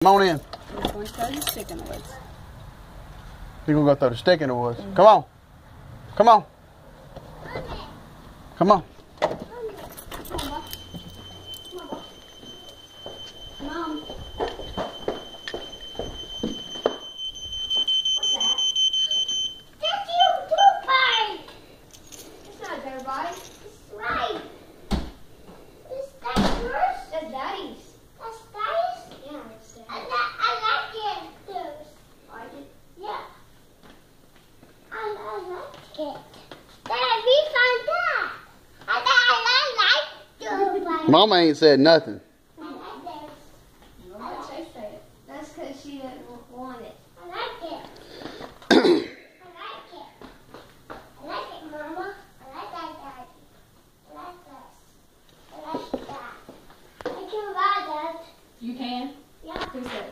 Come on in. He's going to throw the stick in the woods. You're going to go throw the stick in the woods. Come on. Come on. Come on. Mom. What's that? That's your toothpick. It's not there, buddy. It's right. Is that yours? That's Daddy's. That's Daddy's? Yeah, it's Daddy's. I like it. Like it? Yeah. I like it. Dad, we found that. I like toothpick. Mama ain't said nothing. That's because she didn't want it. I like it. I like it. I like it, Mama. I like that, Daddy. I like this. I like that. I can buy that. You can? Yeah. Who said?